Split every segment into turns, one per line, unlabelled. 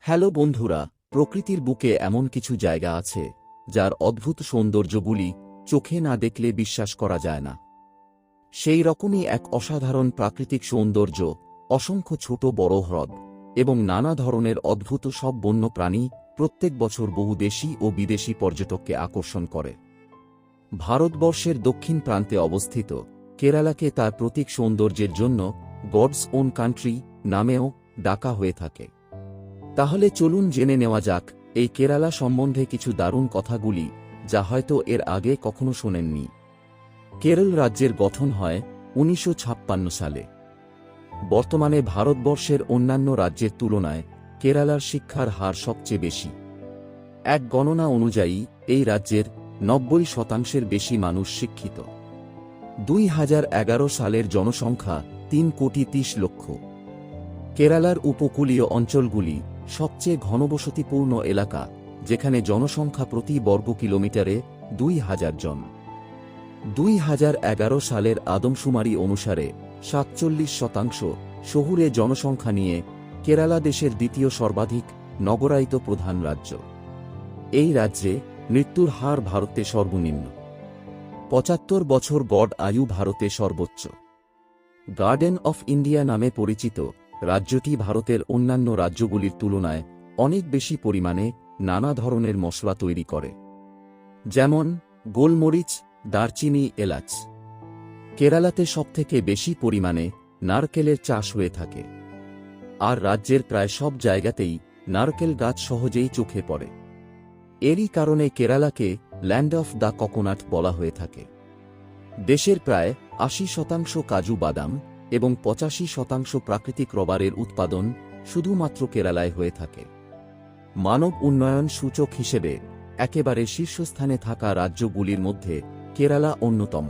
Hello বন্ধুরা, প্রকৃতির বুকে এমন কিছু জায়গা আছে যার অদ্ভুত সৌন্দর্যগুলি চোখে না দেখলে বিশ্বাস করা যায় না। সেই রকমই এক অসাধারণ প্রাকৃতিক সৌন্দর্য, অসংখ্য ছোট বড় হ্রদ এবং নানা ধরনের অদ্ভুত সব বন্য প্রাণী প্রত্যেক বছর বহু দেশি ও বিদেশি পর্যটককে আকর্ষণ করে। ভারতবর্ষের দক্ষিণ প্রান্তে অবস্থিত কেরালাকে তার প্রতীক সৌন্দর্যের জন্য গডস ওন কান্ট্রি নামেও ডাকা হয়ে থাকে। তাহলে চলুন জেনে নেওয়া যাক এই কেরালা সম্বন্ধে কিছু দারুণ কথাগুলি যা হয়তো এর আগে কখনো শোনেননি। কেরল রাজ্যের গঠন হয় ১৯৫৬ সালে। বর্তমানে ভারতবর্ষের অন্যান্য রাজ্যের তুলনায় কেরালার শিক্ষার হার সবচেয়ে বেশি। এক গণনা অনুযায়ী এই রাজ্যের ৯০% বেশি মানুষ শিক্ষিত। ২০১১ সালের জনসংখ্যা ৩,৩০,০০,০০০। কেরালার উপকূলীয় অঞ্চলগুলি সবচেয়ে ঘনবসতিপূর্ণ এলাকা, যেখানে জনসংখ্যা প্রতি বর্গ কিলোমিটারে ২,০০০ জন। ২০১১ সালের আদমশুমারি অনুসারে ৪৭% শহুরে জনসংখ্যা নিয়ে কেরালা দেশের দ্বিতীয় সর্বাধিক নগরায়িত প্রধান রাজ্য। এই রাজ্যে মৃত্যুর হার ভারতে সর্বনিম্ন। ৭৫ বছর গড় আয়ু ভারতে সর্বোচ্চ। গার্ডেন অফ ইন্ডিয়া নামে পরিচিত রাজ্যটি ভারতের অন্যান্য রাজ্যগুলির তুলনায় অনেক বেশি পরিমাণে নানা ধরনের মশলা তৈরি করে, যেমন গোলমরিচ, দারচিনি, এলাচ। কেরালাতে সবথেকে বেশি পরিমাণে নারকেলের চাষ হয়ে থাকে, আর রাজ্যের প্রায় সব জায়গাতেই নারকেল গাছ সহজেই চোখে পড়ে। এরই কারণে কেরালাকে ল্যান্ড অফ দ্য কোকোনাট বলা হয়ে থাকে। দেশের প্রায় ৮০% কাজু বাদাম এবং ৮৫% প্রাকৃতিক রবারের উৎপাদন শুধুমাত্র কেরালায় হয়ে থাকে। মানব উন্নয়ন সূচক হিসেবে একেবারে শীর্ষস্থানে থাকা রাজ্যগুলির মধ্যে কেরালা অন্যতম।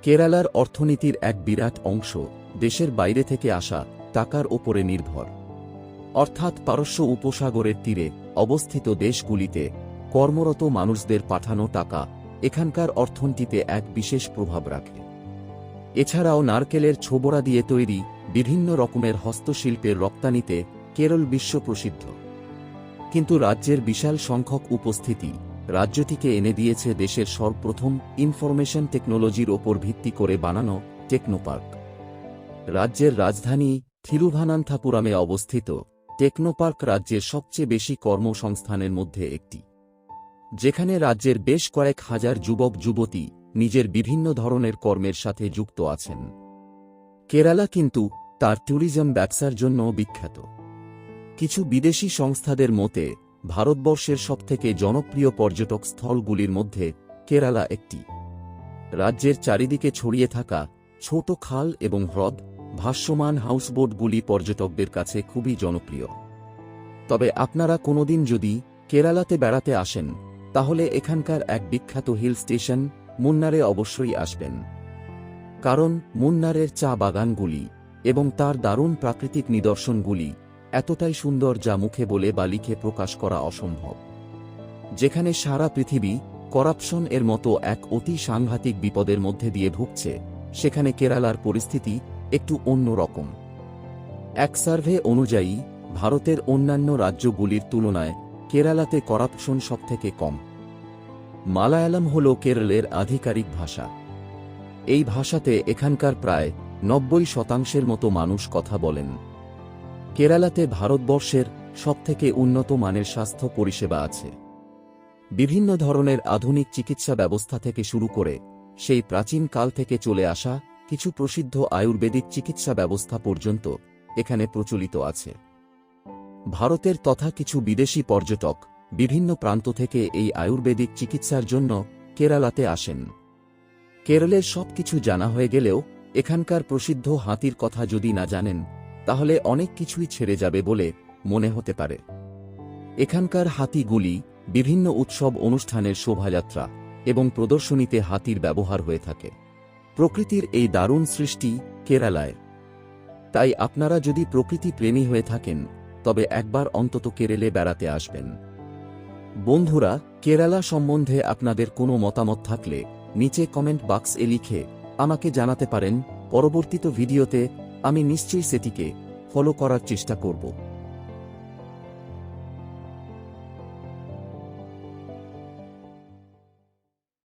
কেরালার অর্থনীতির এক বিরাট অংশ দেশের বাইরে থেকে আসা টাকার ওপরে নির্ভর, অর্থাৎ পারস্য উপসাগরের তীরে অবস্থিত দেশগুলিতে কর্মরত মানুষদের পাঠানো টাকা এখানকার অর্থনীতিতে এক বিশেষ প্রভাব রাখে। এছাড়াও নারকেলের ছোবড়া দিয়ে তৈরি বিভিন্ন রকমের হস্তশিল্পের রপ্তানিতে কেরল বিশ্ব প্রসিদ্ধ। কিন্তু রাজ্যের বিশাল সংখ্যক উপস্থিতি রাজ্যটিকে এনে দিয়েছে দেশের সর্বপ্রথম ইনফরমেশন টেকনোলজির ওপর ভিত্তি করে বানানো টেকনোপার্ক। রাজ্যের রাজধানী থিরুভানান্থপুরমে অবস্থিত টেকনোপার্ক রাজ্যের সবচেয়ে বেশি কর্মসংস্থানের মধ্যে একটি, যেখানে রাজ্যের বেশ কয়েক হাজার যুবক যুবতী নিজের বিভিন্ন ধরনের কর্মের সাথে যুক্ত আছেন। কেরালা কিন্তু তার ট্যুরিজম ব্যবসার জন্য বিখ্যাত। কিছু বিদেশি সংস্থাদের মতে ভারতবর্ষের সবথেকে জনপ্রিয় পর্যটক স্থলগুলির মধ্যে কেরালা একটি। রাজ্যের চারিদিকে ছড়িয়ে থাকা ছোট খাল এবং হ্রদ, ভাসমান হাউসবোটগুলি পর্যটকদের কাছে খুবই জনপ্রিয়। তবে আপনারা কোনোদিন যদি কেরালাতে বেড়াতে আসেন, তাহলে এখানকার এক বিখ্যাত হিল স্টেশন মুন্নারে অবশ্যই আসবেন, কারণ মুন্নারের চা বাগানগুলি এবং তার দারুণ প্রাকৃতিক নিদর্শনগুলি এতটাই সুন্দর যা মুখে বলে বা লিখে প্রকাশ করা অসম্ভব। যেখানে সারা পৃথিবী করাপশন এর মতো এক অতি সাংঘাতিক বিপদের মধ্যে দিয়ে ভুগছে, সেখানে কেরালার পরিস্থিতি একটু অন্য রকম। এক সার্ভে অনুযায়ী ভারতের অন্যান্য রাজ্যগুলির তুলনায় কেরালাতে করাপশন সবথেকে কম। মালায়ালাম হল কেরলের আধিকারিক ভাষা। এই ভাষাতে এখানকার প্রায় ৯০% মতো মানুষ কথা বলেন। কেরালাতে ভারতবর্ষের সবথেকে উন্নত মানের স্বাস্থ্য পরিষেবা আছে। বিভিন্ন ধরনের আধুনিক চিকিৎসা ব্যবস্থা থেকে শুরু করে সেই প্রাচীন কাল থেকে চলে আসা কিছু প্রসিদ্ধ আয়ুর্বেদিক চিকিৎসা ব্যবস্থা পর্যন্ত এখানে প্রচলিত আছে। ভারতের তথা কিছু বিদেশি পর্যটক বিভিন্ন প্রান্ত থেকে এই আয়ুর্বেদিক চিকিৎসার জন্য কেরালাতে আসেন। কেরলের সবকিছু জানা হয়ে গেলেও এখানকার প্রসিদ্ধ হাতির কথা যদি না জানেন, তাহলে অনেক কিছুই ছেড়ে যাবে বলে মনে হতে পারে। এখানকার হাতিগুলি বিভিন্ন উৎসব অনুষ্ঠানের শোভাযাত্রা এবং প্রদর্শনীতে হাতির ব্যবহার হয়ে থাকে। প্রকৃতির এই দারুণ সৃষ্টি কেরালায়। তাই আপনারা যদি প্রকৃতি প্রেমী হয়ে থাকেন, তবে একবার অন্তত কেরলে বেড়াতে আসবেন। বন্ধুরা, কেরালা সম্বন্ধে আপনাদের কোনো মতামত থাকলে নিচে কমেন্ট বাক্সে লিখে আমাকে জানাতে পারেন। পরবর্তী ভিডিওতে আমি নিশ্চয়ই সেটিকে ফলো করার চেষ্টা করব।